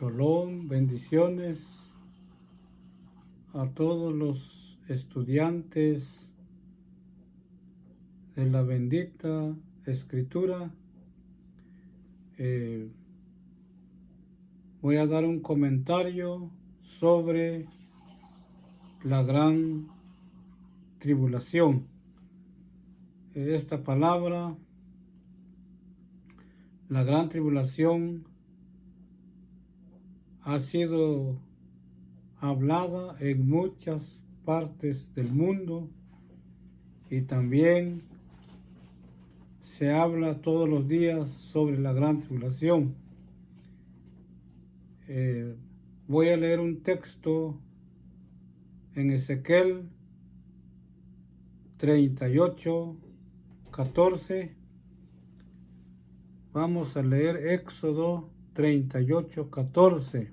Shalom, bendiciones a todos los estudiantes de la bendita Escritura. Voy a dar un comentario sobre la gran tribulación. Esta palabra, la gran tribulación, ha sido hablada en muchas partes del mundo y también se habla todos los días sobre la gran tribulación. Voy a leer un texto en Ezequiel 38:14. Vamos a leer Éxodo 38:14.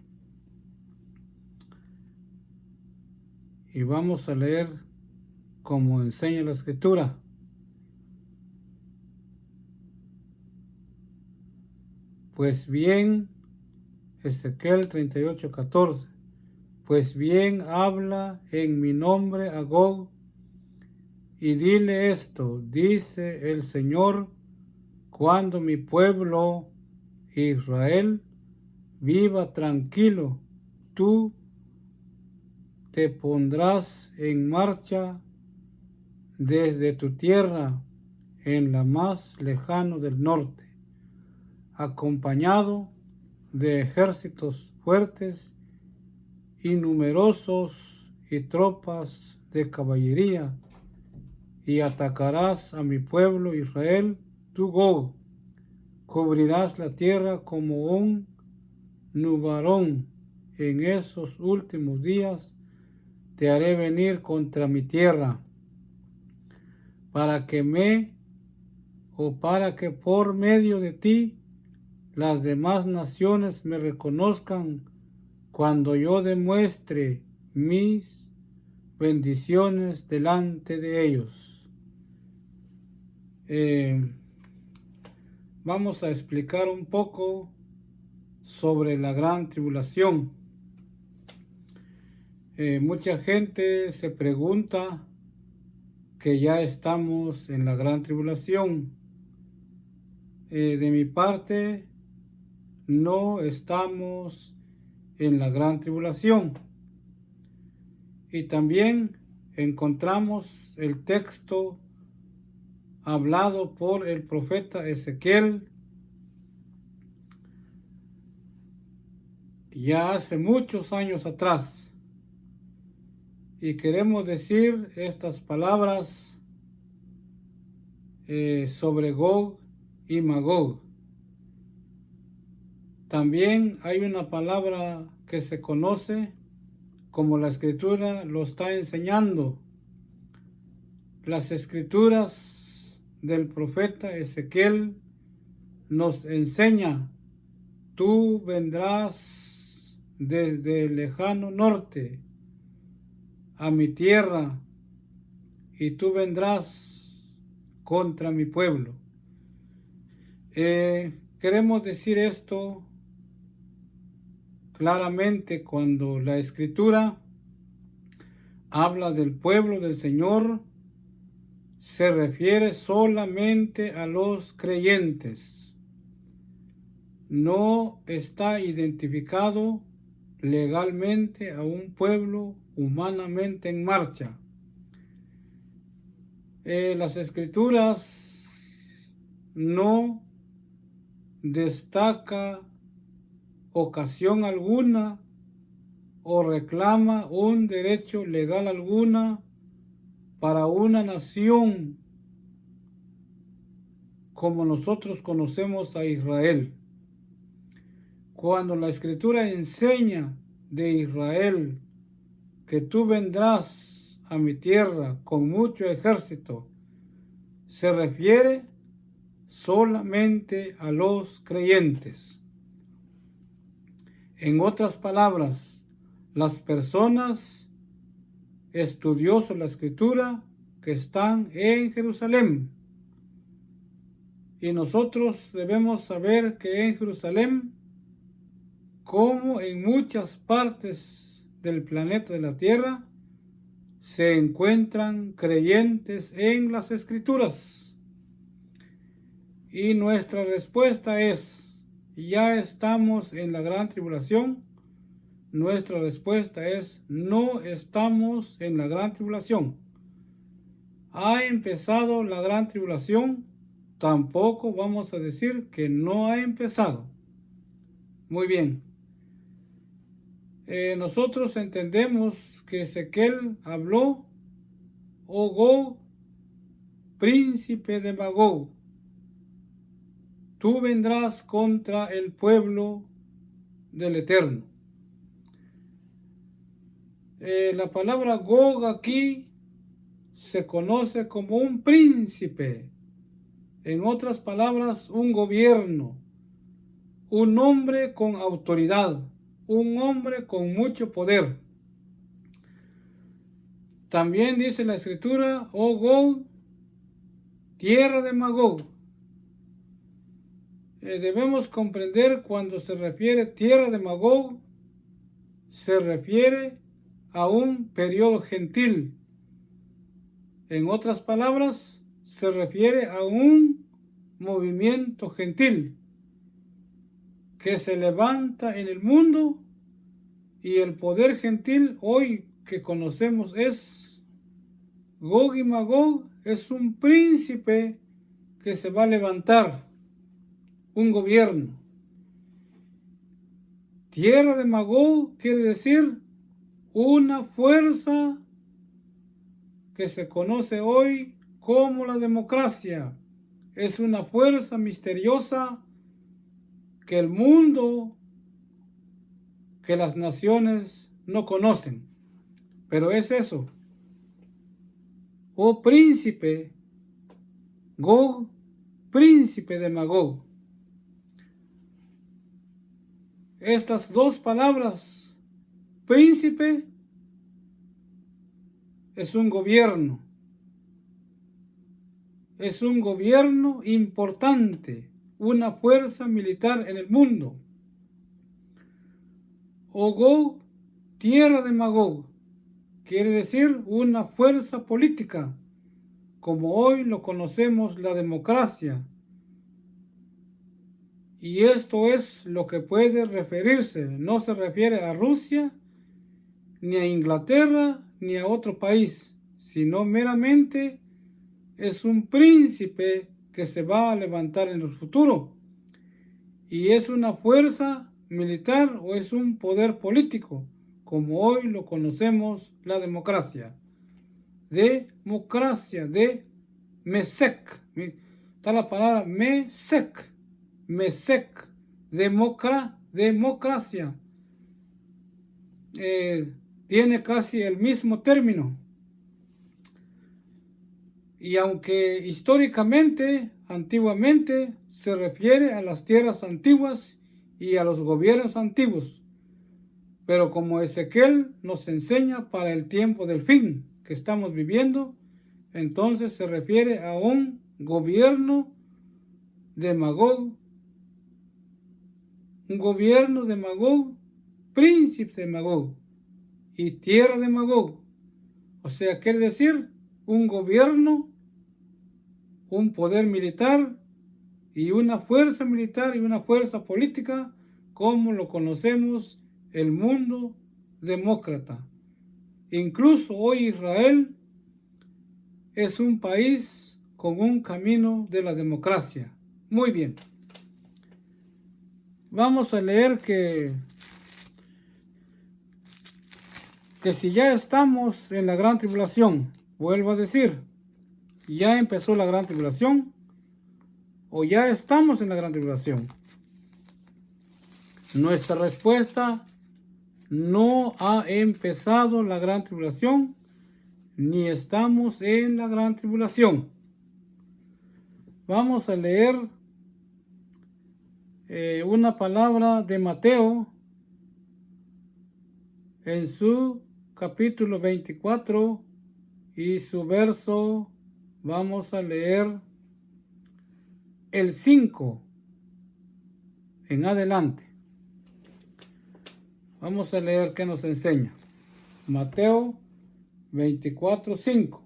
Y vamos a leer como enseña la Escritura. Pues bien, Ezequiel 38:14. Pues bien, habla en mi nombre a Gog y dile esto, dice el Señor, cuando mi pueblo Israel viva tranquilo, tú te pondrás en marcha desde tu tierra en la más lejano del norte, acompañado de ejércitos fuertes y numerosos y tropas de caballería, y atacarás a mi pueblo Israel, tú Gog, cubrirás la tierra como un nubarón. En esos últimos días te haré venir contra mi tierra, para que por medio de ti las demás naciones me reconozcan cuando yo demuestre mis bendiciones delante de ellos. Vamos a explicar un poco sobre la gran tribulación. Mucha gente se pregunta que ya estamos en la gran tribulación. De mi parte, no estamos en la gran tribulación. Y también encontramos el texto hablado por el profeta Ezequiel ya hace muchos años atrás. Y queremos decir estas palabras sobre Gog y Magog. También hay una palabra que se conoce como la Escritura lo está enseñando. Las Escrituras del profeta Ezequiel nos enseña: tú vendrás desde el lejano norte a mi tierra y tú vendrás contra mi pueblo. Queremos decir esto claramente cuando la Escritura habla del pueblo del Señor, se refiere solamente a los creyentes. No está identificado legalmente a un pueblo humanamente en marcha. Las Escrituras no destaca ocasión alguna o reclama un derecho legal alguna para una nación como nosotros conocemos a Israel. Cuando la Escritura enseña de Israel que tú vendrás a mi tierra con mucho ejército, se refiere solamente a los creyentes. En otras palabras, las personas estudiosas de la Escritura que están en Jerusalén. Y nosotros debemos saber que en Jerusalén como en muchas partes del planeta de la Tierra se encuentran creyentes en las Escrituras. Y nuestra respuesta es: ¿ya estamos en la gran tribulación? Nuestra respuesta es: no estamos en la gran tribulación. ¿Ha empezado la gran tribulación? Tampoco vamos a decir que no ha empezado. Muy bien. Nosotros entendemos que Ezequiel habló: oh Gog, príncipe de Magog, tú vendrás contra el pueblo del Eterno. La palabra Gog aquí se conoce como un príncipe. En otras palabras, un gobierno, un hombre con autoridad, un hombre con mucho poder. También dice la Escritura: oh Gog, tierra de Magog. Debemos comprender cuando se refiere tierra de Magog, se refiere a un periodo gentil. En otras palabras, se refiere a un movimiento gentil que se levanta en el mundo, y el poder gentil hoy que conocemos es Gog y Magog. Es un príncipe que se va a levantar, un gobierno. Tierra de Magog quiere decir una fuerza que se conoce hoy como la democracia. Es una fuerza misteriosa que el mundo, que las naciones no conocen. Pero es eso. Oh príncipe, Gog, príncipe de Magog. Estas dos palabras, príncipe, es un gobierno importante, una fuerza militar en el mundo. O Gog, tierra de Magog, quiere decir una fuerza política, como hoy lo conocemos, la democracia. Y esto es lo que puede referirse. No se refiere a Rusia, ni a Inglaterra, ni a otro país, sino meramente es un príncipe que se va a levantar en el futuro. Y es una fuerza militar o es un poder político, como hoy lo conocemos, la democracia. Democracia, de Mesec. Está la palabra Mesec. Mesec, democracia. Tiene casi el mismo término. Y aunque históricamente, antiguamente, se refiere a las tierras antiguas y a los gobiernos antiguos, pero como Ezequiel nos enseña para el tiempo del fin que estamos viviendo, entonces se refiere a un gobierno de Magog, un gobierno de Magog, príncipe de Magog y tierra de Magog. O sea, quiere decir un gobierno, un poder militar y una fuerza militar y una fuerza política como lo conocemos el mundo demócrata. Incluso hoy Israel es un país con un camino de la democracia. Muy bien. Vamos a leer que si ya estamos en la gran tribulación, vuelvo a decir, ya empezó la gran tribulación o ya estamos en la gran tribulación. Nuestra respuesta: no ha empezado la gran tribulación, ni estamos en la gran tribulación. Vamos a leer una palabra de Mateo en su capítulo 24 y su verso, vamos a leer el 5 en adelante. Vamos a leer qué nos enseña. Mateo 24:5.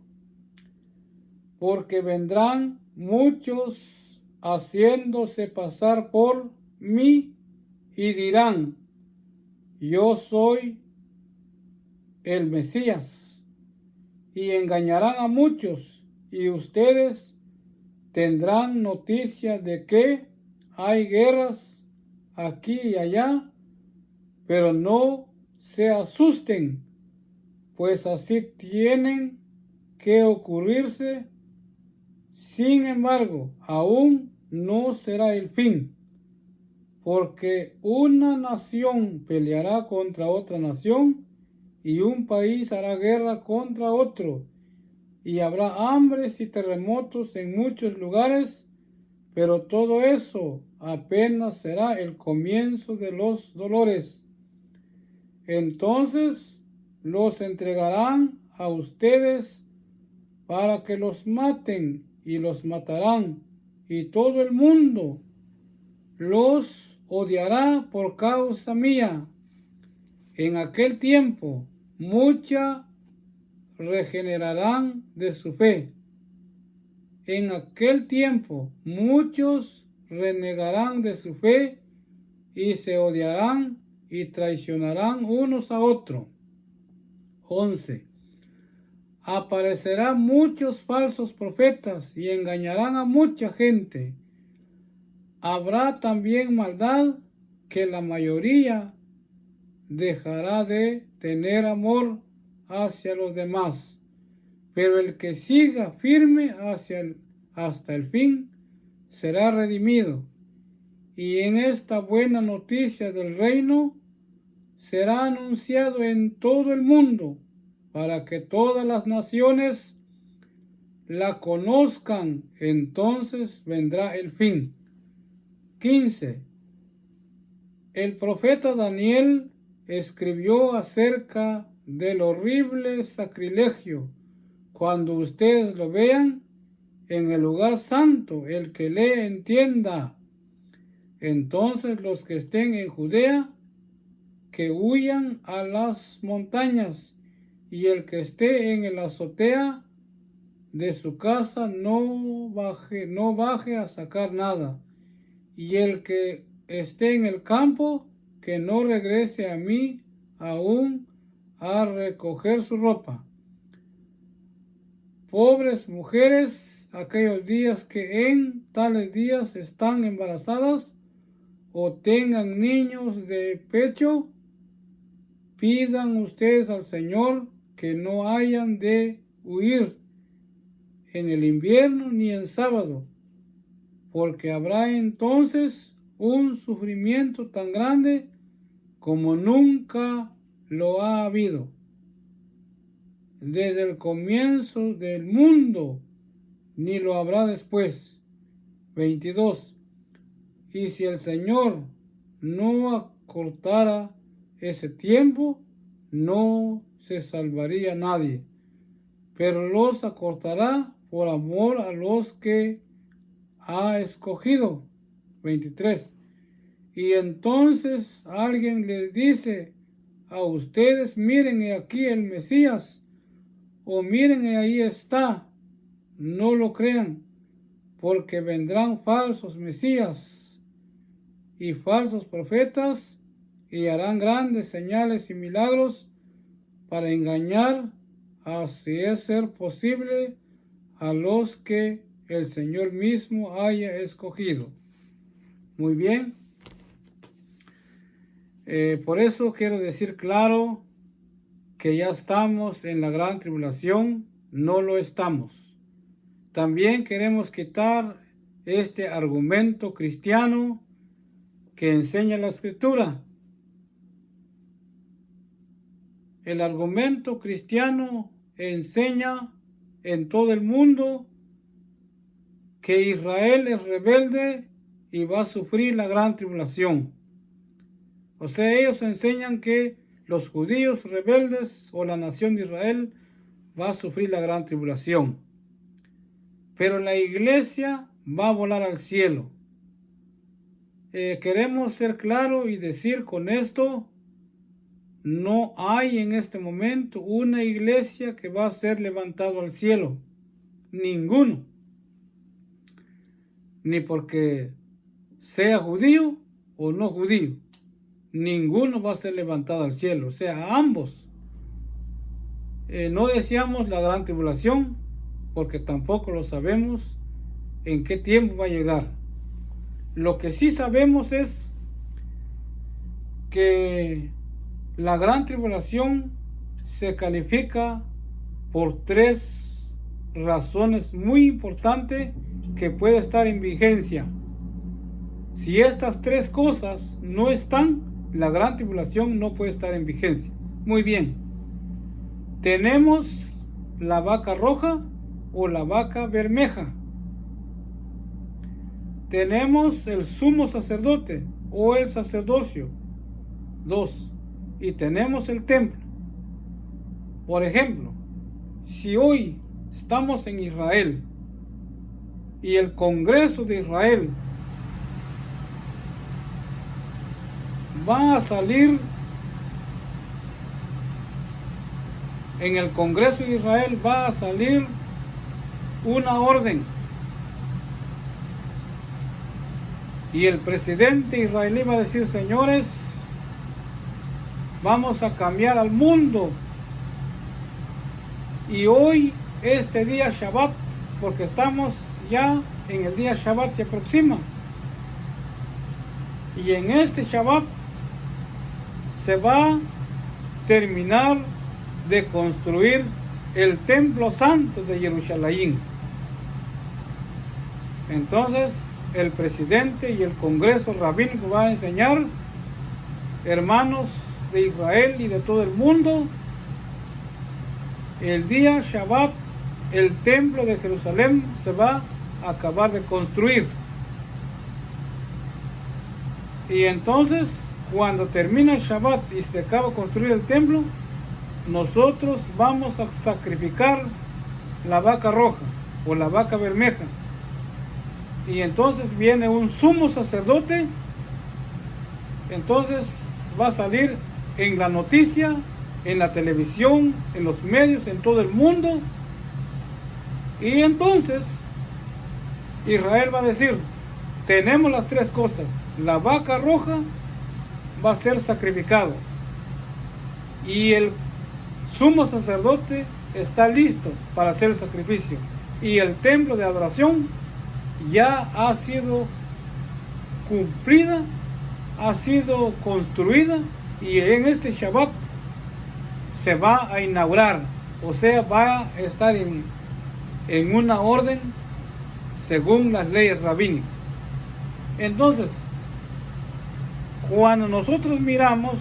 Porque vendrán muchos haciéndose pasar por mí y dirán: yo soy el Mesías, y engañarán a muchos, y ustedes tendrán noticia de que hay guerras aquí y allá, pero no se asusten, pues así tienen que ocurrirse. Sin embargo, aún no será el fin, porque una nación peleará contra otra nación, y un país hará guerra contra otro, y habrá hambres y terremotos en muchos lugares, pero todo eso apenas será el comienzo de los dolores. Entonces los entregarán a ustedes para que los maten, y los matarán, y todo el mundo los odiará por causa mía. En aquel tiempo muchos regenerarán de su fe. En aquel tiempo muchos renegarán de su fe y se odiarán y traicionarán unos a otros. 11. Aparecerán muchos falsos profetas y engañarán a mucha gente. Habrá también maldad, que la mayoría dejará de tener amor hacia los demás, pero el que siga firme hasta el fin será redimido. Y en esta buena noticia del reino será anunciado en todo el mundo, para que todas las naciones la conozcan. Entonces vendrá el fin. 15. El profeta Daniel escribió acerca del horrible sacrilegio. Cuando ustedes lo vean en el lugar santo, el que lee entienda. Entonces los que estén en Judea, que huyan a las montañas, y el que esté en la azotea de su casa no baje a sacar nada, y el que esté en el campo, que no regrese a mí aún a recoger su ropa. Pobres mujeres, aquellos días que en tales días están embarazadas o tengan niños de pecho, pidan ustedes al Señor que no hayan de huir en el invierno ni en sábado, porque habrá entonces un sufrimiento tan grande como nunca lo ha habido desde el comienzo del mundo, ni lo habrá después. 22. Y si el Señor no acortara ese tiempo, no se salvaría nadie, pero los acortará por amor a los que ha escogido. 23. Y entonces alguien les dice a ustedes: miren aquí el Mesías, o miren ahí está. No lo crean, porque vendrán falsos mesías y falsos profetas, y harán grandes señales y milagros para engañar, si es ser posible, a los que el Señor mismo haya escogido. Muy bien. Por eso quiero decir claro que ya estamos en la gran tribulación. No lo estamos. También queremos quitar este argumento cristiano que enseña la Escritura. El argumento cristiano enseña en todo el mundo que Israel es rebelde y va a sufrir la gran tribulación. O sea, ellos enseñan que los judíos rebeldes o la nación de Israel va a sufrir la gran tribulación. Pero la iglesia va a volar al cielo. Queremos ser claros y decir con esto no hay en este momento una iglesia que va a ser levantado al cielo. Ninguno. Ni porque sea judío o no judío. Ninguno va a ser levantado al cielo. O sea, ambos. No deseamos la gran tribulación porque tampoco lo sabemos en qué tiempo va a llegar. Lo que sí sabemos es que la gran tribulación se califica por 3 razones muy importantes que puede estar en vigencia. Si estas 3 cosas no están, la gran tribulación no puede estar en vigencia. Muy bien. Tenemos la vaca roja o la vaca bermeja. Tenemos el sumo sacerdote o el sacerdocio. 2. Y tenemos el templo. Por ejemplo, si hoy estamos en Israel y el Congreso de Israel va a salir, en el Congreso de Israel va a salir una orden y el presidente israelí va a decir: señores, vamos a cambiar al mundo. Y hoy, este día Shabbat, porque estamos ya en el día Shabbat, se aproxima. Y en este Shabbat se va a terminar de construir el templo santo de Jerusalén. Entonces, el presidente y el Congreso rabínico va a enseñar: hermanos de Israel y de todo el mundo, el día Shabbat, el templo de Jerusalén se va a acabar de construir. Y entonces, cuando termina el Shabbat y se acaba de construir el templo, nosotros vamos a sacrificar la vaca roja o la vaca bermeja. Y entonces viene un sumo sacerdote. Entonces va a salir en la noticia, en la televisión, en los medios, en todo el mundo. Y entonces Israel va a decir: tenemos las 3 cosas. La vaca roja va a ser sacrificado y el sumo sacerdote está listo para hacer el sacrificio, y el templo de adoración ya ha sido cumplida, ha sido construida, y en este Shabbat se va a inaugurar, o sea, va a estar en una orden según las leyes rabínicas. Entonces, cuando nosotros miramos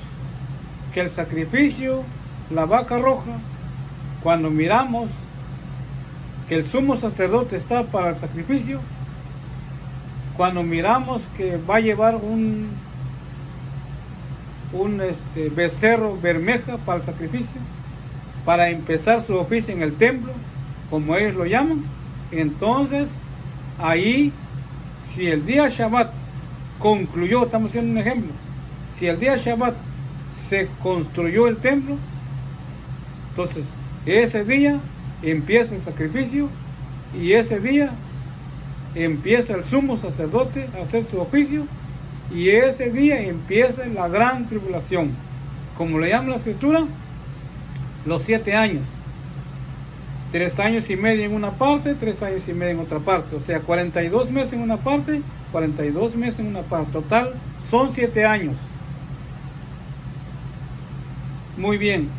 que el sacrificio, la vaca roja, cuando miramos que el sumo sacerdote está para el sacrificio, cuando miramos que va a llevar un becerro bermeja para el sacrificio, para empezar su oficio en el templo, como ellos lo llaman, entonces ahí, si el día Shabbat concluyó, estamos haciendo un ejemplo, si el día Shabbat se construyó el templo, entonces ese día empieza el sacrificio y ese día empieza el sumo sacerdote a hacer su oficio, y ese día empieza la gran tribulación, como le llama la escritura, los 7 años. 3 años y medio en una parte, 3 años y medio en otra parte. O sea, 42 meses en una parte, 42 meses en una parte. Total, son 7 años. Muy bien.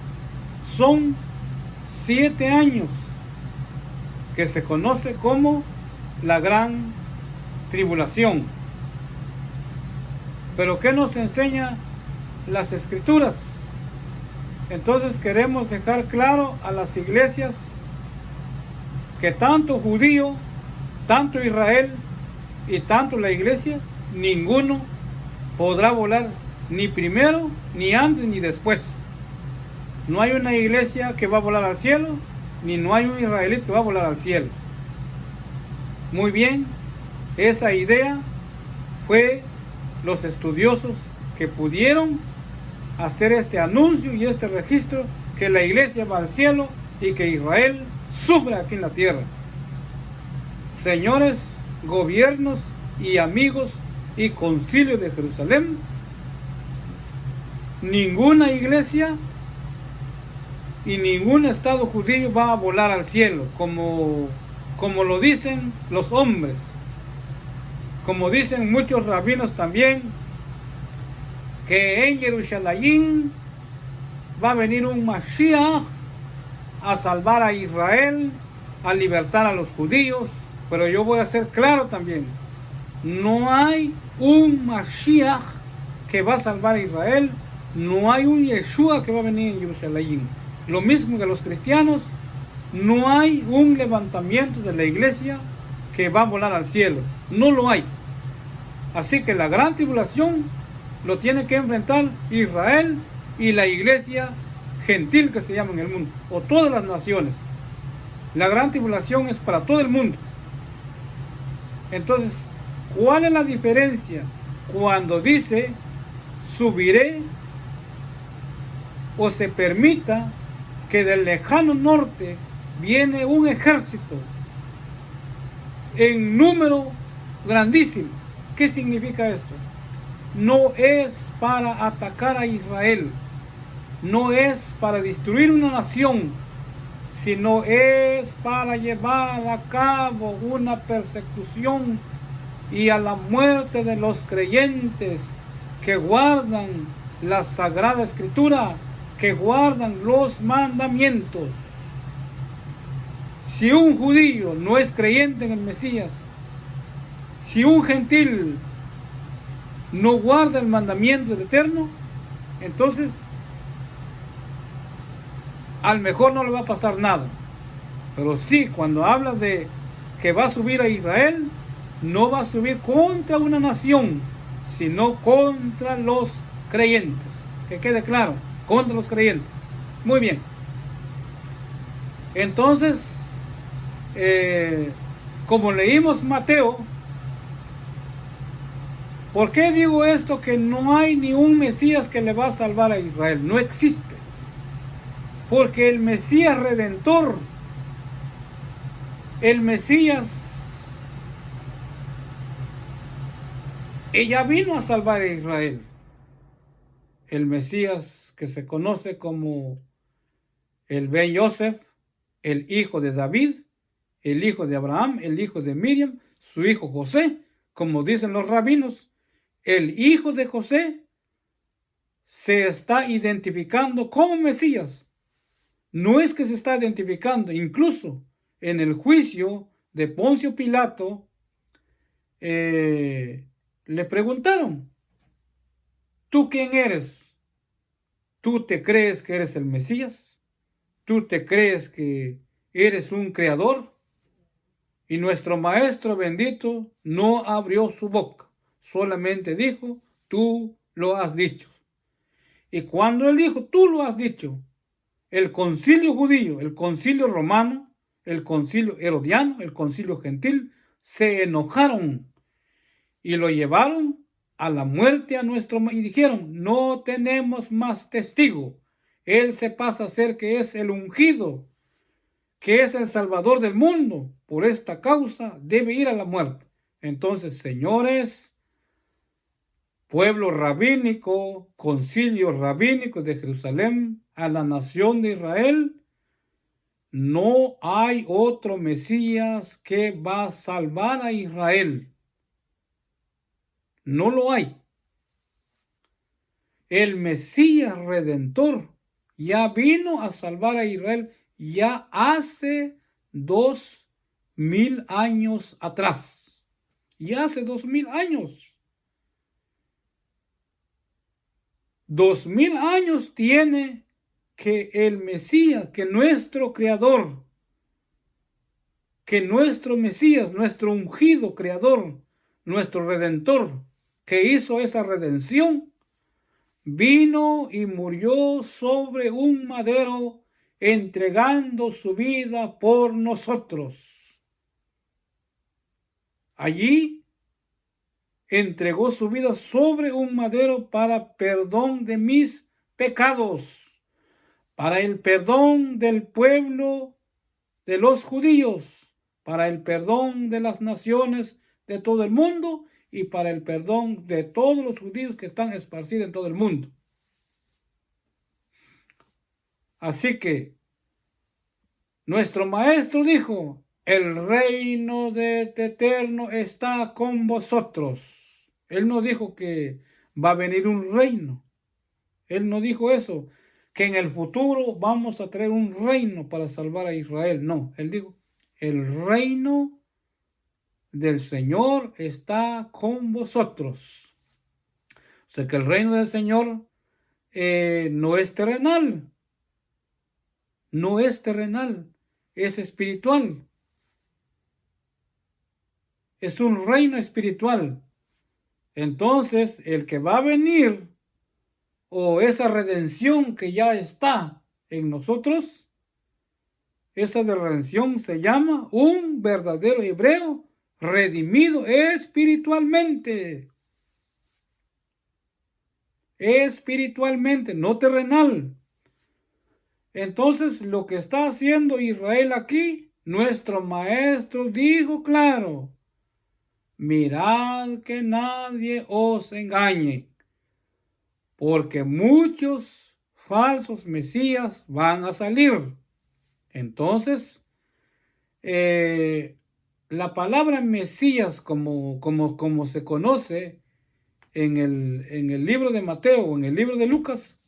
Son 7 años que se conoce como la gran tribulación. Pero ¿qué nos enseña las escrituras? Entonces queremos dejar claro a las iglesias que tanto judío, tanto Israel y tanto la iglesia, ninguno podrá volar, ni primero, ni antes, ni después. No hay una iglesia que va a volar al cielo, ni no hay un israelita que va a volar al cielo. Muy bien, esa idea fue los estudiosos que pudieron hacer este anuncio y este registro que la iglesia va al cielo y que Israel sufre aquí en la tierra. Señores, gobiernos y amigos y concilio de Jerusalén, ninguna iglesia y ningún estado judío va a volar al cielo, como lo dicen los hombres, como dicen muchos rabinos también, que en Jerusalén va a venir un Mashiach a salvar a Israel, a libertar a los judíos. Pero yo voy a ser claro también, no hay un Mashiach que va a salvar a Israel, no hay un Yeshua que va a venir en Jerusalén. Lo mismo que los cristianos, no hay un levantamiento de la iglesia que va a volar al cielo, no lo hay. Así que la gran tribulación lo tiene que enfrentar Israel y la iglesia gentil que se llama en el mundo, o todas las naciones. La gran tribulación es para todo el mundo. Entonces, ¿cuál es la diferencia cuando dice subiré o se permita que del lejano norte viene un ejército en número grandísimo? ¿Qué significa esto? No es para atacar a Israel, no es para destruir una nación, sino es para llevar a cabo una persecución y a la muerte de los creyentes que guardan la Sagrada Escritura, que guardan los mandamientos. Si un judío no es creyente en el Mesías, si un gentil no guarda el mandamiento del Eterno, entonces al mejor no le va a pasar nada. Pero sí, cuando habla de que va a subir a Israel, no va a subir contra una nación, sino contra los creyentes. Que quede claro, contra los creyentes. Muy bien. Entonces, como leímos Mateo, ¿por qué digo esto? Que no hay ni un Mesías que le va a salvar a Israel. No existe. Porque el Mesías Redentor, el Mesías, ella vino a salvar a Israel. El Mesías que se conoce como el Ben Yosef, el hijo de David, el hijo de Abraham, el hijo de Miriam, su hijo José, como dicen los rabinos, el hijo de José se está identificando como Mesías. No es que se está identificando, incluso en el juicio de Poncio Pilato, le preguntaron, ¿tú quién eres? ¿Tú te crees que eres el Mesías? ¿Tú te crees que eres un creador? Y nuestro Maestro bendito no abrió su boca, solamente dijo, tú lo has dicho. Y cuando él dijo, tú lo has dicho, el concilio judío, el concilio romano, el concilio herodiano, el concilio gentil, se enojaron y lo llevaron a la muerte a nuestro, y dijeron, no tenemos más testigo. Él se pasa a ser que es el ungido, que es el salvador del mundo. Por esta causa debe ir a la muerte. Entonces, señores, pueblo rabínico, concilio rabínico de Jerusalén, a la nación de Israel, no hay otro Mesías que va a salvar a Israel. No lo hay. El Mesías Redentor ya vino a salvar a Israel ya hace 2000 años atrás. Ya hace 2000 años. 2000 años tiene que el Mesías, que nuestro Creador, que nuestro Mesías, nuestro ungido Creador, nuestro Redentor, que hizo esa redención, vino y murió sobre un madero, entregando su vida por nosotros. Allí entregó su vida sobre un madero para perdón de mis pecados, para el perdón del pueblo de los judíos, para el perdón de las naciones de todo el mundo y para el perdón de todos los judíos que están esparcidos en todo el mundo. Así que nuestro maestro dijo, el reino de eterno está con vosotros. Él no dijo que va a venir un reino. Él no dijo eso, que en el futuro vamos a traer un reino para salvar a Israel. No, él dijo, el reino del Señor está con vosotros. O sea que el reino del Señor no es terrenal. No es terrenal, es espiritual. Es un reino espiritual. Entonces, el que va a venir, o esa redención que ya está en nosotros, esa redención se llama un verdadero hebreo redimido espiritualmente. Espiritualmente, no terrenal. Entonces, lo que está haciendo Israel aquí, nuestro maestro dijo claro, mirad que nadie os engañe, porque muchos falsos mesías van a salir. Entonces, la palabra mesías, como se conoce en el libro de Mateo o en el libro de Lucas,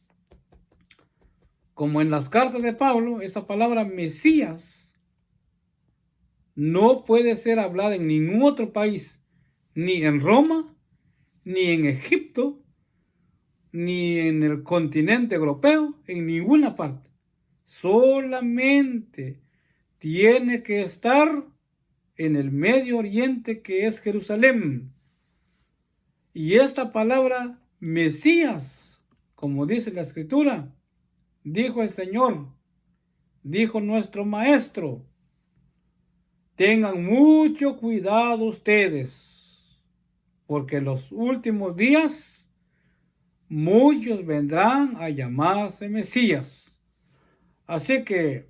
como en las cartas de Pablo, esa palabra mesías no puede ser hablada en ningún otro país, ni en Roma, ni en Egipto, ni en el continente europeo, en ninguna parte. Solamente tiene que estar en el Medio Oriente, que es Jerusalén. Y esta palabra Mesías, como dice la Escritura, dijo el Señor, dijo nuestro Maestro, tengan mucho cuidado ustedes, porque en los últimos días muchos vendrán a llamarse Mesías. Así que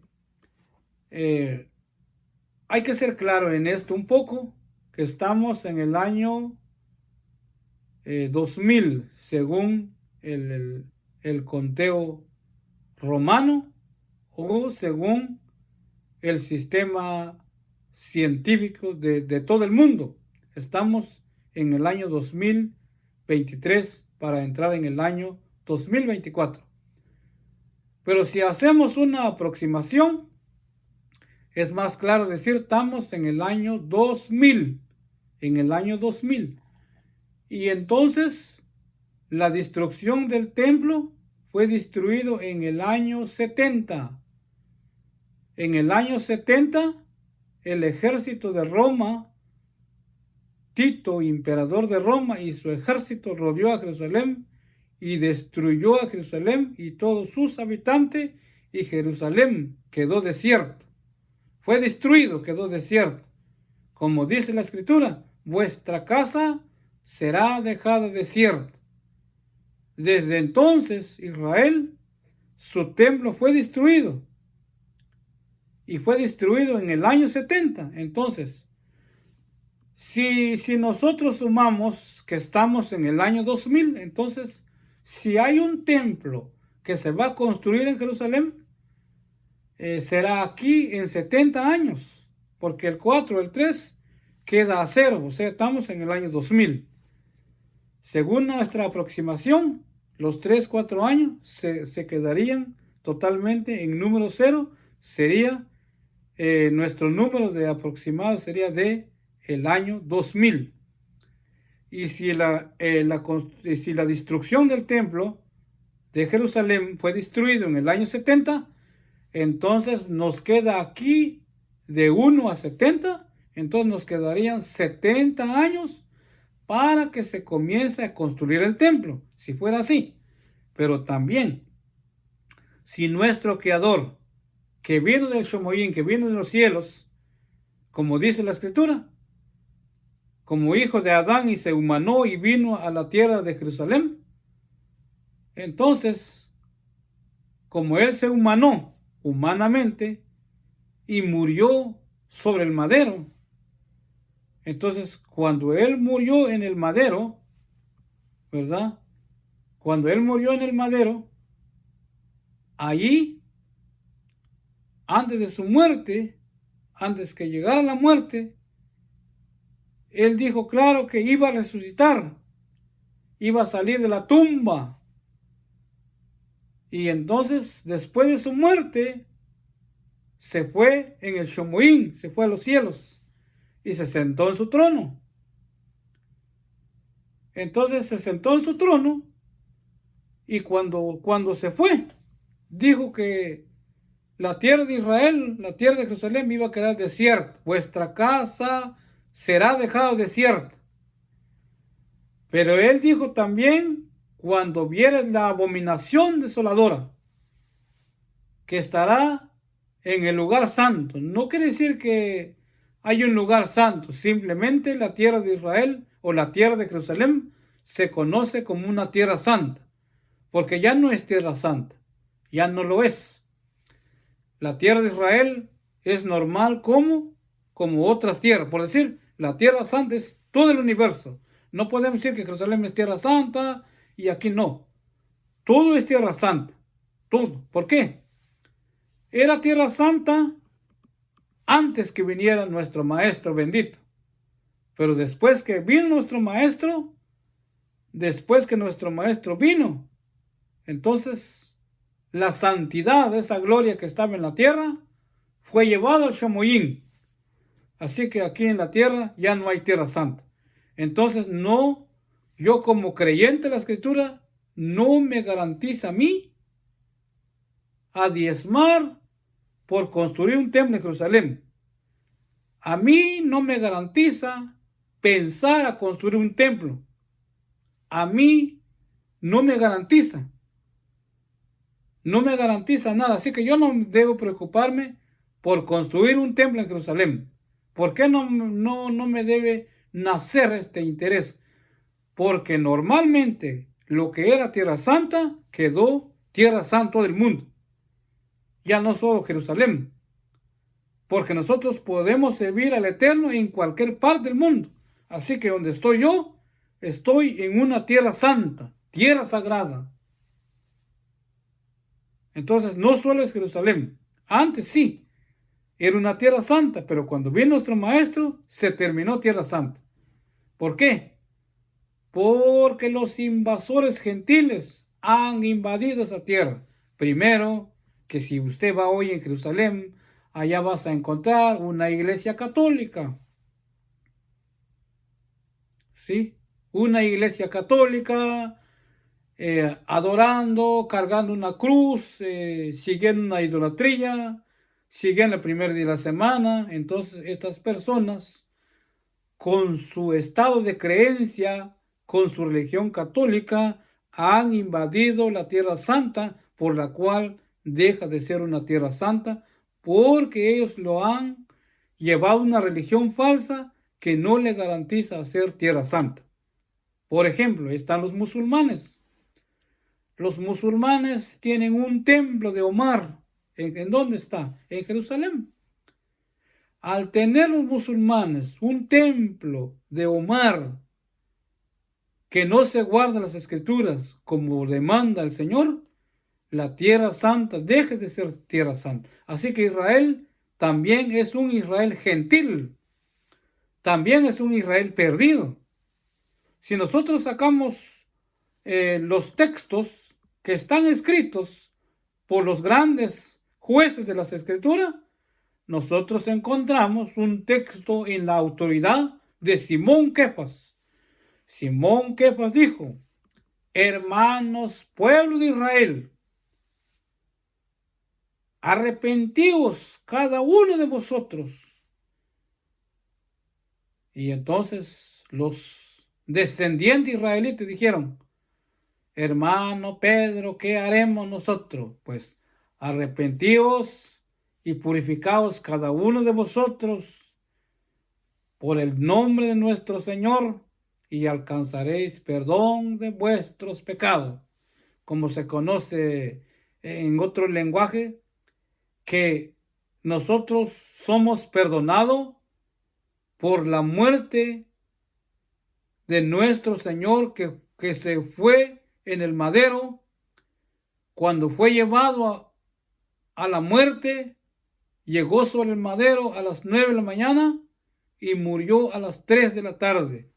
hay que ser claro en esto un poco, que estamos en el año 2000, según el conteo romano o según el sistema científico de todo el mundo. Estamos en el año 2023 para entrar en el año 2024. Pero si hacemos una aproximación, es más claro decir, estamos en el año 2000, en el año 2000. Y entonces la destrucción del templo fue destruido en el año 70. En el año 70, el ejército de Roma, Tito, emperador de Roma, y su ejército rodeó a Jerusalén y destruyó a Jerusalén y todos sus habitantes, y Jerusalén quedó desierto. Fue destruido, quedó desierto. Como dice la Escritura, vuestra casa será dejada desierta. Desde entonces, Israel, su templo fue destruido. Y fue destruido en el año 70. Entonces, si nosotros sumamos que estamos en el año 2000, entonces, si hay un templo que se va a construir en Jerusalén, será aquí en 70 años, porque el 4, el 3 queda a 0, o sea, estamos en el año 2000. Según nuestra aproximación, los 3, 4 años se quedarían totalmente en número 0, sería nuestro número de aproximado sería de el año 2000. Y si la destrucción del templo de Jerusalén fue destruido en el año 70, entonces nos queda aquí de 1 a 70, entonces nos quedarían 70 años para que se comience a construir el templo, si fuera así. Pero también, si nuestro Creador, que vino del Shomoyim, que vino de los cielos, como dice la Escritura, como hijo de Adán y se humanó y vino a la tierra de Jerusalén, entonces como él se humanó humanamente y murió sobre el madero. Entonces, cuando él murió en el madero, ¿verdad? Cuando él murió en el madero, allí, antes de su muerte, antes que llegara la muerte, él dijo claro que iba a resucitar, iba a salir de la tumba. Y entonces, después de su muerte, se fue en el Shomoín, se fue a los cielos y se sentó en su trono. Entonces se sentó en su trono y cuando se fue, dijo que la tierra de Israel, la tierra de Jerusalén iba a quedar desierta. Vuestra casa será dejada desierta. Pero él dijo también, cuando vieres la abominación desoladora, que estará en el lugar santo. No quiere decir que hay un lugar santo, simplemente la tierra de Israel o la tierra de Jerusalén se conoce como una tierra santa, porque ya no es tierra santa, ya no lo es. La tierra de Israel es normal como otras tierras. Por decir, la tierra santa es todo el universo. No podemos decir que Jerusalén es tierra santa y aquí no. Todo es tierra santa. Todo. ¿Por qué? Era tierra santa antes que viniera nuestro Maestro bendito. Pero después que vino nuestro Maestro, después que nuestro Maestro vino, entonces la santidad de esa gloria que estaba en la tierra fue llevada al Shomoyín. Así que aquí en la tierra ya no hay tierra santa. Entonces no, yo como creyente de la Escritura, no me garantiza a mí a diezmar por construir un templo en Jerusalén. A mí no me garantiza pensar a construir un templo. A mí no me garantiza. No me garantiza nada. Así que yo no debo preocuparme por construir un templo en Jerusalén. ¿Por qué no me debe nacer este interés? Porque normalmente lo que era Tierra Santa quedó Tierra Santa del mundo. Ya no solo Jerusalén. Porque nosotros podemos servir al Eterno en cualquier parte del mundo. Así que donde estoy yo, estoy en una tierra santa, tierra sagrada. Entonces no solo es Jerusalén. Antes sí, era una tierra santa, pero cuando vino nuestro Maestro, se terminó tierra santa. ¿Por qué? Porque los invasores gentiles han invadido esa tierra. Primero, que si usted va hoy en Jerusalén, allá vas a encontrar una iglesia católica. ¿Sí? Una iglesia católica adorando, cargando una cruz, siguiendo una idolatría, siguiendo el primer día de la semana. Entonces estas personas, con su estado de creencia, con su religión católica, han invadido la tierra santa, por la cual deja de ser una tierra santa, porque ellos lo han llevado a una religión falsa que no le garantiza ser tierra santa. Por ejemplo, están los musulmanes. Los musulmanes tienen un templo de Omar. ¿En dónde está? En Jerusalén. Al tener los musulmanes un templo de Omar que no se guarda las escrituras como demanda el Señor, la tierra santa deja de ser tierra santa. Así que Israel también es un Israel gentil. También es un Israel perdido. Si nosotros sacamos los textos que están escritos por los grandes jueces de las Escrituras, nosotros encontramos un texto en la autoridad de Simón Kefas. Simón Kefas dijo: hermanos, pueblo de Israel, arrepentíos cada uno de vosotros. Y entonces los descendientes israelitas dijeron: hermano Pedro, ¿qué haremos nosotros? Pues arrepentíos y purificaos cada uno de vosotros por el nombre de nuestro Señor y alcanzaréis perdón de vuestros pecados. Como se conoce en otro lenguaje, que nosotros somos perdonados por la muerte de nuestro Señor que se fue en el madero. Cuando fue llevado a la muerte, llegó sobre el madero a las 9 de la mañana y murió a las 3 de la tarde.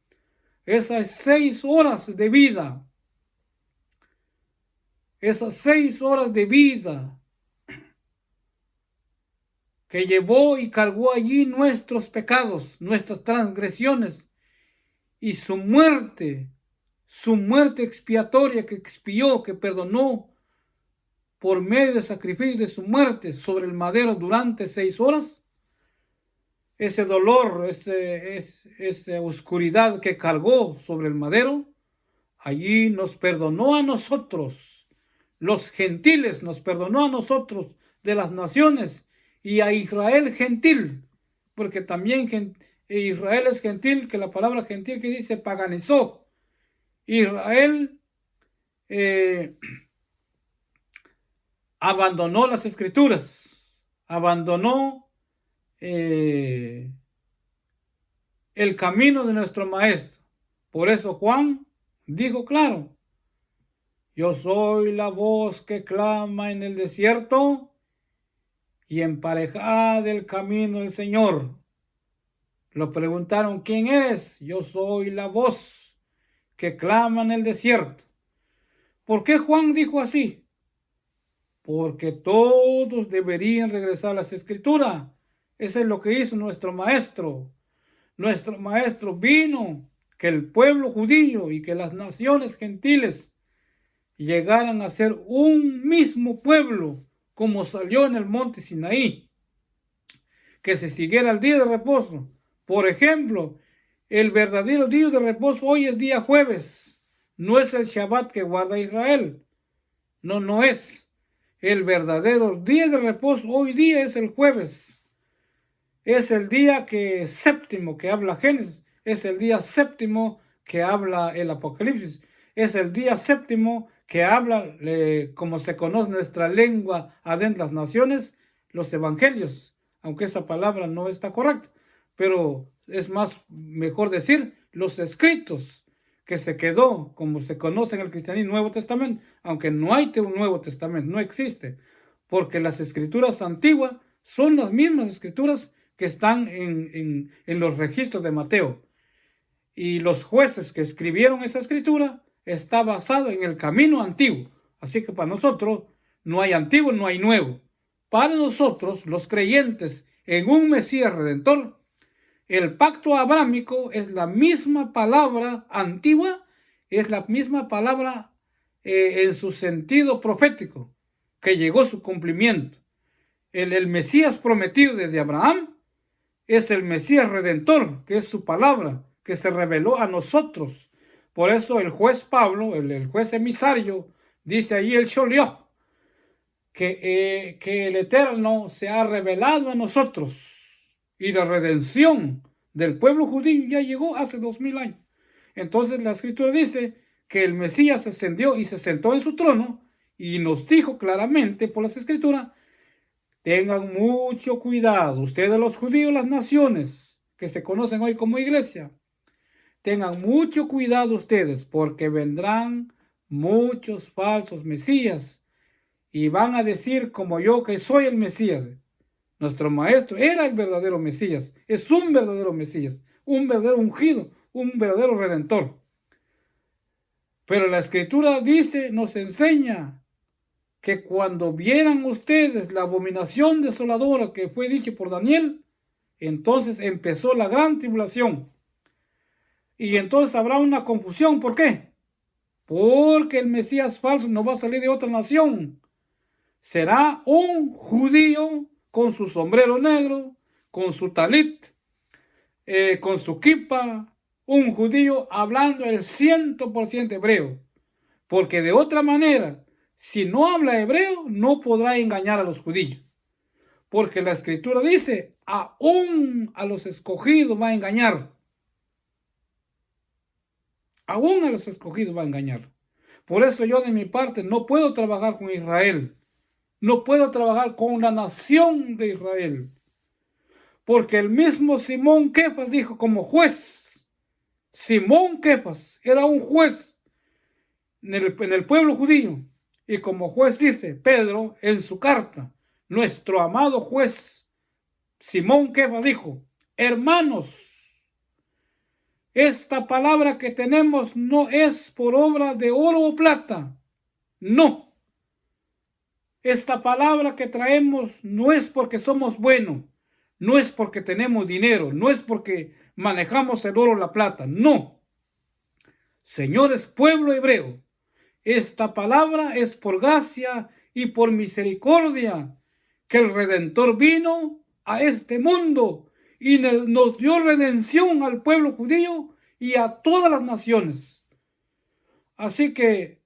Esas 6 horas de vida, esas 6 horas de vida que llevó y cargó allí nuestros pecados, nuestras transgresiones, y su muerte expiatoria que expió, que perdonó por medio del sacrificio de su muerte sobre el madero durante 6 horas, ese dolor, esa oscuridad que cargó sobre el madero, allí nos perdonó a nosotros, los gentiles, nos perdonó a nosotros de las naciones y a Israel gentil, porque también Israel es gentil, que la palabra gentil que dice paganizó. Israel abandonó las escrituras, abandonó el camino de nuestro maestro. Por eso Juan dijo claro: yo soy la voz que clama en el desierto y emparejad el camino del Señor. Lo preguntaron: ¿quién eres? Yo soy la voz que clama en el desierto. ¿Por qué Juan dijo así? Porque todos deberían regresar a las escrituras. Eso es lo que hizo nuestro maestro. Nuestro maestro vino que el pueblo judío y que las naciones gentiles llegaran a ser un mismo pueblo, como salió en el monte Sinaí, que se siguiera el día de reposo. Por ejemplo, el verdadero día de reposo hoy es día jueves, no es el Shabbat que guarda Israel, no es. El verdadero día de reposo hoy día es el jueves, es el día séptimo que habla Génesis, es el día séptimo que habla el Apocalipsis, es el día séptimo que habla, como se conoce nuestra lengua adentro de las naciones, los evangelios, aunque esa palabra no está correcta, pero es mejor decir los escritos, que se quedó, como se conoce en el cristianismo, Nuevo Testamento, aunque no hay un Nuevo Testamento, no existe, porque las escrituras antiguas son las mismas escrituras que están en los registros de Mateo. Y los jueces que escribieron esa escritura está basado en el camino antiguo. Así que para nosotros no hay antiguo, no hay nuevo. Para nosotros, los creyentes en un Mesías Redentor, el pacto abrámico es la misma palabra antigua, es la misma palabra en su sentido profético, que llegó a su cumplimiento. El Mesías prometido desde Abraham es el Mesías Redentor, que es su palabra, que se reveló a nosotros. Por eso el juez Pablo, el juez emisario, dice allí el Sholiach, que el Eterno se ha revelado a nosotros. Y la redención del pueblo judío ya llegó hace 2000 años. Entonces la escritura dice que el Mesías ascendió y se sentó en su trono y nos dijo claramente por las escrituras: tengan mucho cuidado, ustedes los judíos, las naciones que se conocen hoy como iglesia, tengan mucho cuidado ustedes, porque vendrán muchos falsos mesías y van a decir como yo que soy el Mesías. Nuestro maestro era el verdadero Mesías, es un verdadero Mesías, un verdadero ungido, un verdadero redentor. Pero la escritura dice, nos enseña que cuando vieran ustedes la abominación desoladora que fue dicha por Daniel, entonces empezó la gran tribulación. Y entonces habrá una confusión. ¿Por qué? Porque el Mesías falso no va a salir de otra nación. Será un judío con su sombrero negro, con su talit, con su kipa, un judío hablando el 100% hebreo. Porque de otra manera, si no habla hebreo, no podrá engañar a los judíos. Porque la escritura dice, aún a los escogidos va a engañar. Aún a los escogidos va a engañar. Por eso yo de mi parte no puedo trabajar con Israel. no puedo trabajar con la nación de Israel. Porque el mismo Simón Kefas dijo como juez. Simón Kefas era un juez en el pueblo judío. Y como juez dice Pedro en su carta, nuestro amado juez Simón Kefas dijo, hermanos, esta palabra que tenemos no es por obra de oro o plata. No. Esta palabra que traemos no es porque somos buenos. No es porque tenemos dinero. No es porque manejamos el oro o la plata. No. Señores, pueblo hebreo, esta palabra es por gracia y por misericordia que el Redentor vino a este mundo y nos dio redención al pueblo judío y a todas las naciones. Así que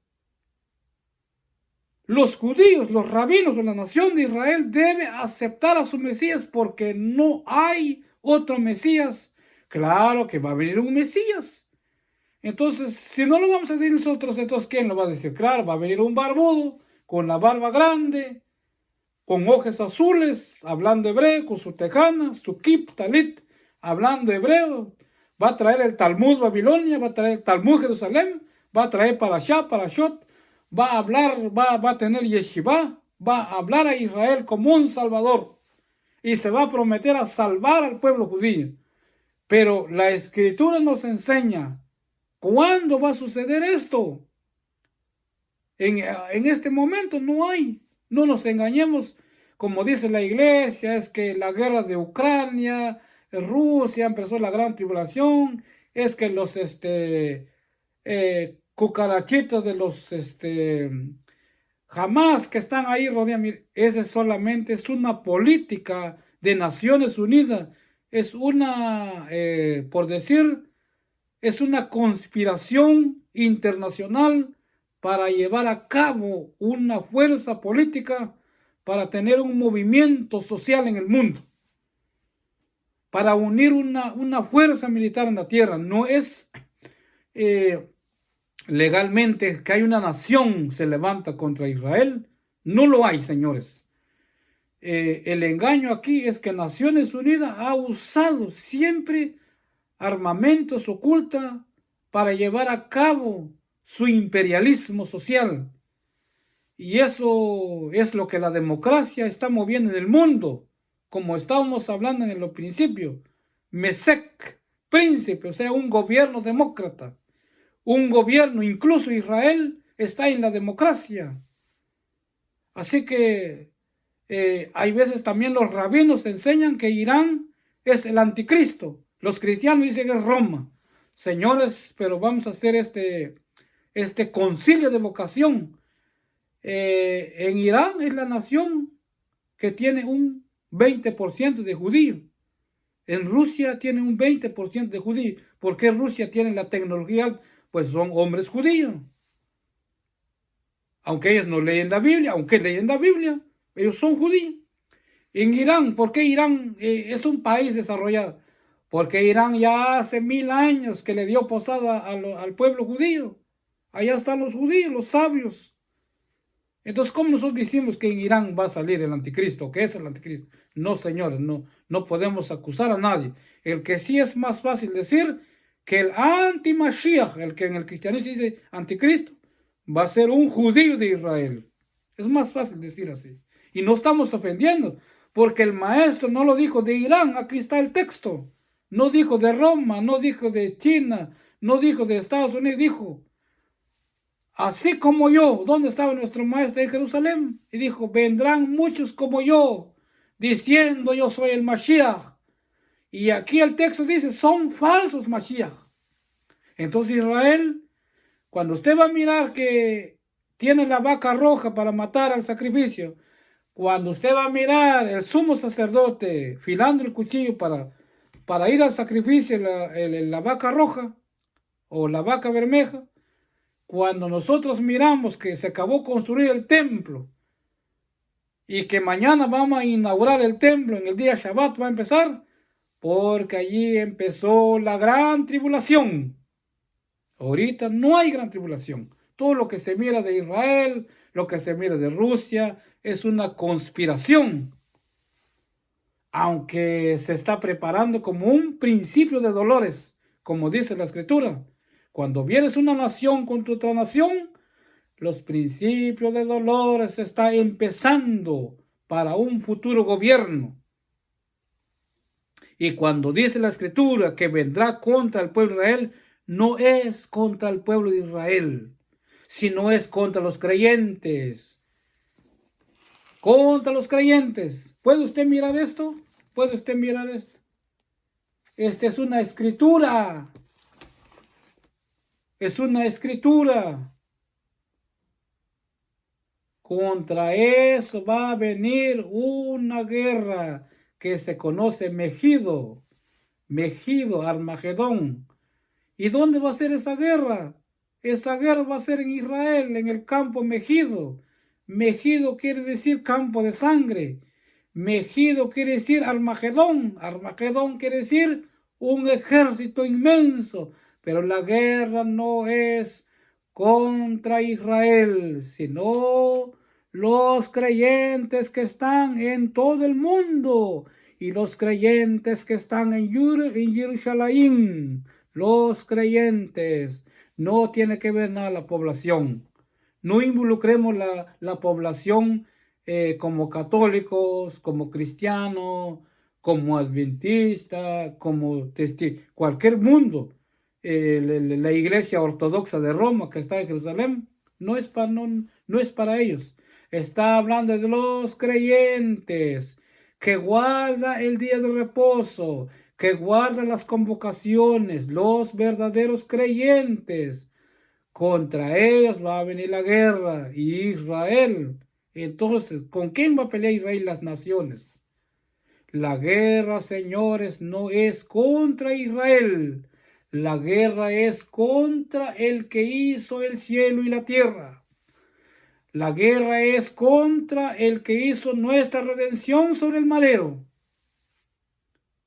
los judíos, los rabinos de la nación de Israel deben aceptar a su Mesías porque no hay otro Mesías. Claro que va a venir un Mesías. Entonces, si no lo vamos a decir nosotros, entonces ¿quién lo va a decir? Claro, va a venir un barbudo con la barba grande, con ojos azules, hablando hebreo, con su tejana, su kip, talit, hablando hebreo. Va a traer el Talmud Babilonia, va a traer el Talmud Jerusalén, va a traer Parashot, va a hablar, va a tener yeshiva, va a hablar a Israel como un salvador y se va a prometer a salvar al pueblo judío. Pero la Escritura nos enseña cuándo va a suceder esto. En este momento no hay. No nos engañemos, como dice la iglesia, es que la guerra de Ucrania, Rusia, empezó la gran tribulación, es que los cucarachitos de los Hamas que están ahí rodeando, ese solamente es una política de Naciones Unidas, es una, por decir, es una conspiración internacional para llevar a cabo una fuerza política, para tener un movimiento social en el mundo, para unir una fuerza militar en la tierra. No es legalmente que hay una nación se levanta contra Israel. No lo hay, señores. El engaño aquí es que Naciones Unidas ha usado siempre armamentos ocultos para llevar a cabo su imperialismo social. Y eso es lo que la democracia está moviendo en el mundo, como estábamos hablando en el principio. Mesec, príncipe, o sea, un gobierno demócrata. Un gobierno, incluso Israel, está en la democracia. Así que hay veces también los rabinos enseñan que Irán es el anticristo. Los cristianos dicen que es Roma. Señores, pero vamos a hacer este concilio de vocación. En Irán es la nación que tiene un 20% de judíos. En Rusia tiene un 20% de judíos. ¿Por qué Rusia tiene la tecnología? Pues son hombres judíos. Aunque ellos no leen la Biblia, aunque leen la Biblia, ellos son judíos. En Irán, ¿por qué Irán es un país desarrollado? Porque Irán ya hace 1000 años que le dio posada al pueblo judío. Allá están los judíos, los sabios. Entonces, ¿cómo nosotros decimos que en Irán va a salir el anticristo? ¿Qué es el anticristo? No, señores, no podemos acusar a nadie. El que sí es más fácil decir que el anti-Mashiach, el que en el cristianismo dice anticristo, va a ser un judío de Israel. Es más fácil decir así. Y no estamos ofendiendo, porque el maestro no lo dijo de Irán, aquí está el texto. No dijo de Roma, no dijo de China, no dijo de Estados Unidos, dijo, así como yo. ¿Dónde estaba nuestro maestro en Jerusalén? Y dijo, vendrán muchos como yo, diciendo yo soy el Mashiach. Y aquí el texto dice, son falsos Mashiach. Entonces Israel, cuando usted va a mirar que tiene la vaca roja para matar al sacrificio, cuando usted va a mirar el sumo sacerdote filando el cuchillo para ir al sacrificio, la vaca roja o la vaca bermeja, cuando nosotros miramos que se acabó construir el templo y que mañana vamos a inaugurar el templo, en el día Shabbat va a empezar, porque allí empezó la gran tribulación. Ahorita no hay gran tribulación, todo lo que se mira de Israel, lo que se mira de Rusia, es una conspiración, aunque se está preparando como un principio de dolores, como dice la Escritura. Cuando vienes una nación contra otra nación, los principios de dolores se está empezando para un futuro gobierno. Y cuando dice la Escritura que vendrá contra el pueblo de Israel, no es contra el pueblo de Israel, sino es contra los creyentes. Contra los creyentes. ¿Puede usted mirar esto? ¿Puede usted mirar esto? Esta es una escritura. Es una escritura. Contra eso va a venir una guerra que se conoce Megido, Armagedón. ¿Y dónde va a ser esa guerra? Esa guerra va a ser en Israel, en el campo Megido. Megido quiere decir campo de sangre. Megido quiere decir Armagedón. Armagedón quiere decir un ejército inmenso. Pero la guerra no es contra Israel, sino los creyentes que están en todo el mundo y los creyentes que están en Jerusalén. Los creyentes, no tiene que ver nada la población. No involucremos la población como católicos, como cristianos, como adventistas, como cualquier mundo. La iglesia ortodoxa de Roma que está en Jerusalén no es para ellos. Está hablando de los creyentes que guardan el día de reposo, que guardan las convocaciones, los verdaderos creyentes. Contra ellos va a venir la guerra y Israel. Entonces, ¿con quién va a pelear Israel y las naciones? La guerra, señores, no es contra Israel. La guerra es contra el que hizo el cielo y la tierra. La guerra es contra el que hizo nuestra redención sobre el madero.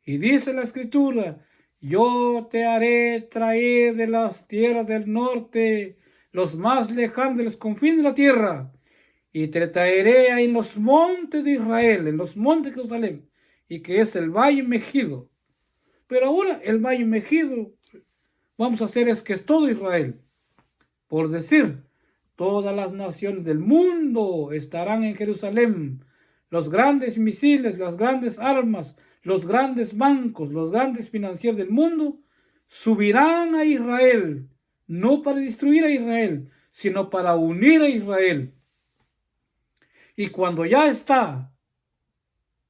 Y dice la Escritura, yo te haré traer de las tierras del norte, los más lejanos de los confines de la tierra, y te traeré en los montes de Israel, en los montes de Jerusalén, y que es el valle Megido. Pero ahora el valle Megido, vamos a hacer es que es todo Israel. Por decir, todas las naciones del mundo estarán en Jerusalén. Los grandes misiles, las grandes armas, los grandes bancos, los grandes financieros del mundo subirán a Israel, no para destruir a Israel, sino para unir a Israel. Y cuando ya está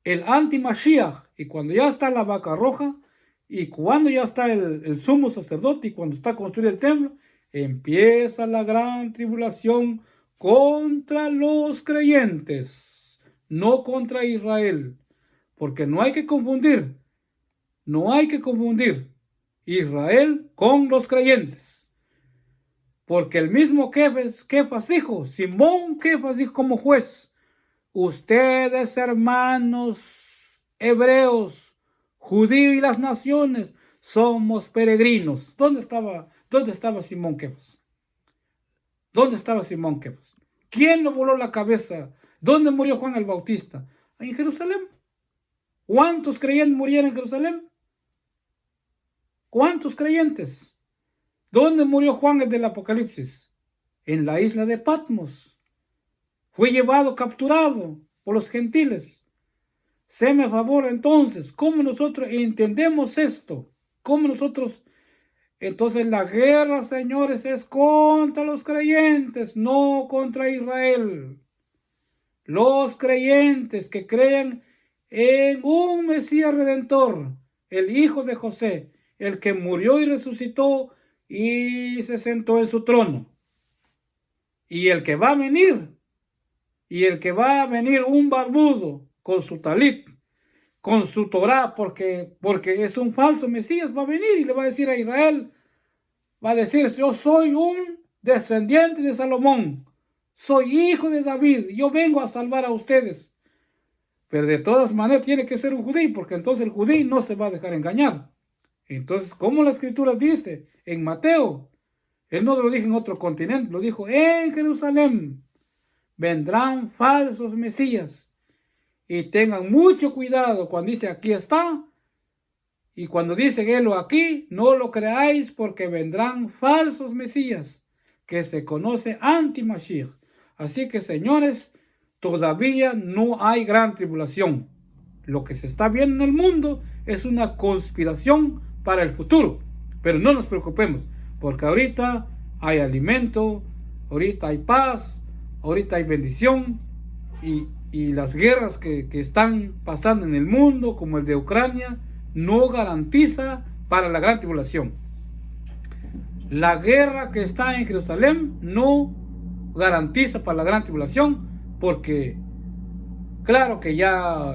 el anti-Mashiach, y cuando ya está la vaca roja, y cuando ya está el sumo sacerdote, y cuando está construido el templo, empieza la gran tribulación contra los creyentes, no contra Israel. Porque no hay que confundir Israel con los creyentes. Porque el mismo Kefas dijo, Simón Kefas dijo como juez, ustedes hermanos hebreos, judíos y las naciones, somos peregrinos. ¿Dónde estaba Simón Kefas? ¿Dónde estaba Simón Kefas? ¿Quién le voló la cabeza? ¿Dónde murió Juan el Bautista? En Jerusalén. ¿Cuántos creyentes murieron en Jerusalén? ¿Cuántos creyentes? ¿Dónde murió Juan el del Apocalipsis? En la isla de Patmos. Fue llevado, capturado por los gentiles. Séme a favor entonces, ¿cómo nosotros entendemos esto? ¿Cómo nosotros? Entonces la guerra, señores, es contra los creyentes, no contra Israel. Los creyentes que creen en un Mesías Redentor, el Hijo de José, el que murió y resucitó y se sentó en su trono. Y el que va a venir, un barbudo con su talit, con su Torah, porque es un falso Mesías, va a venir y le va a decir a Israel, va a decir, yo soy un descendiente de Salomón, soy hijo de David, yo vengo a salvar a ustedes. Pero de todas maneras tiene que ser un judío, porque entonces el judío no se va a dejar engañar. Entonces, como la Escritura dice en Mateo, Él no lo dijo en otro continente, lo dijo en Jerusalén. Vendrán falsos mesías. Y tengan mucho cuidado cuando dice aquí está. Y cuando dice Él aquí, no lo creáis porque vendrán falsos mesías que se conoce anti-Mashiach. Así que, señores, todavía no hay gran tribulación. Lo que se está viendo en el mundo es una conspiración para el futuro. Pero no nos preocupemos, porque ahorita hay alimento, ahorita hay paz, ahorita hay bendición. Y las guerras que están pasando en el mundo, como el de Ucrania, no garantiza para la gran tribulación. La guerra que está en Jerusalén no garantiza para la gran tribulación, porque claro que ya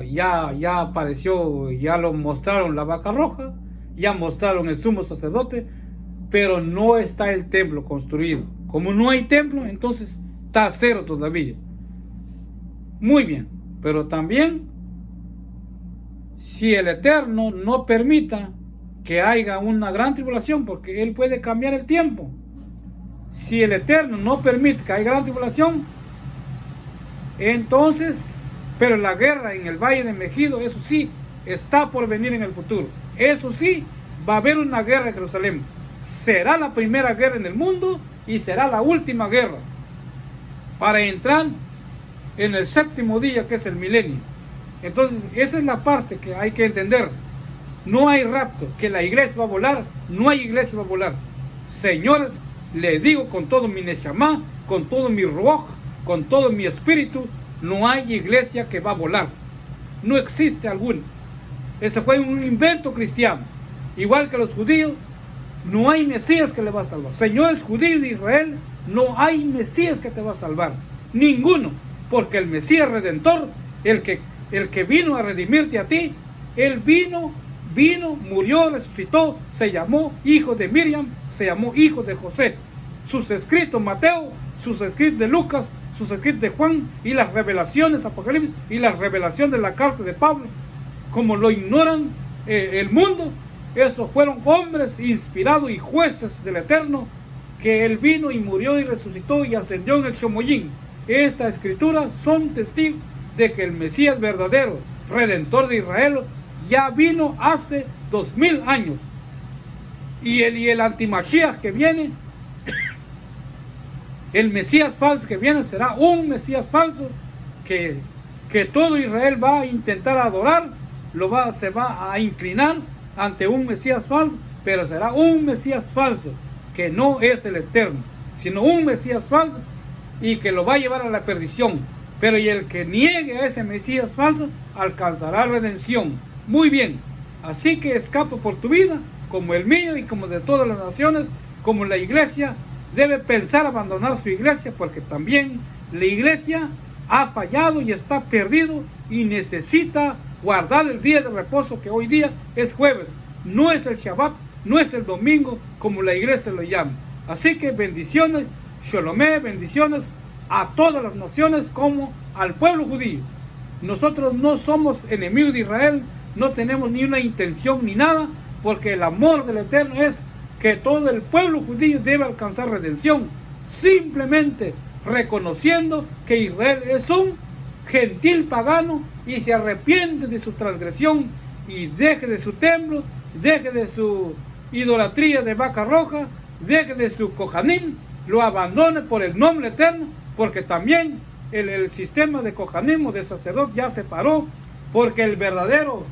apareció, ya lo mostraron la vaca roja, ya mostraron el sumo sacerdote, pero no está el templo construido. Como no hay templo, entonces está cero todavía. Muy bien, pero también si el Eterno no permita que haya una gran tribulación, porque Él puede cambiar el tiempo. Si el Eterno no permite que haya gran tribulación, entonces, pero la guerra en el Valle de Megido, eso sí, está por venir en el futuro. Eso sí, va a haber una guerra en Jerusalén. Será la primera guerra en el mundo y será la última guerra para entrar en el séptimo día, que es el milenio. Entonces, esa es la parte que hay que entender. No hay rapto, que la iglesia va a volar, no hay iglesia va a volar. Señores, le digo con todo mi neshama, con todo mi ruach, con todo mi espíritu, no hay iglesia que va a volar. No existe alguna. Ese fue un invento cristiano. Igual que los judíos, no hay Mesías que le va a salvar. Señores judíos de Israel, no hay Mesías que te va a salvar. Ninguno. Porque el Mesías Redentor, el que vino a redimirte a ti, Él vino, murió, resucitó, se llamó hijo de Miriam, se llamó hijo de José. Sus escritos Mateo, sus escritos de Lucas, sus escritos de Juan y las revelaciones Apocalipsis y la revelación de la carta de Pablo, como lo ignoran el mundo, esos fueron hombres inspirados y jueces del Eterno, que Él vino y murió y resucitó y ascendió en el Shomoyín. Estas escrituras son testigos de que el Mesías verdadero, Redentor de Israel, ya vino hace 2000 años. Y el antimashiach que viene, el Mesías falso que viene, será un Mesías falso que todo Israel va a intentar adorar, se va a inclinar ante un Mesías falso, pero será un Mesías falso, que no es el Eterno, sino un Mesías falso, y que lo va a llevar a la perdición. Pero y el que niegue a ese Mesías falso alcanzará redención. Muy bien, así que escapa por tu vida, como el mío y como de todas las naciones, como la iglesia debe pensar abandonar su iglesia, porque también la iglesia ha fallado y está perdido y necesita guardar el día de reposo, que hoy día es jueves, no es el Shabbat, no es el domingo como la iglesia lo llama. Así que bendiciones, Sholomé, bendiciones a todas las naciones como al pueblo judío. Nosotros no somos enemigos de Israel, no tenemos ni una intención ni nada, porque el amor del Eterno es que todo el pueblo judío debe alcanzar redención, simplemente reconociendo que Israel es un gentil pagano y se arrepiente de su transgresión y deje de su templo, deje de su idolatría de vaca roja, deje de su kohanim, lo abandone por el nombre eterno, porque también el sistema de kohanim o de sacerdote ya se paró, porque el verdadero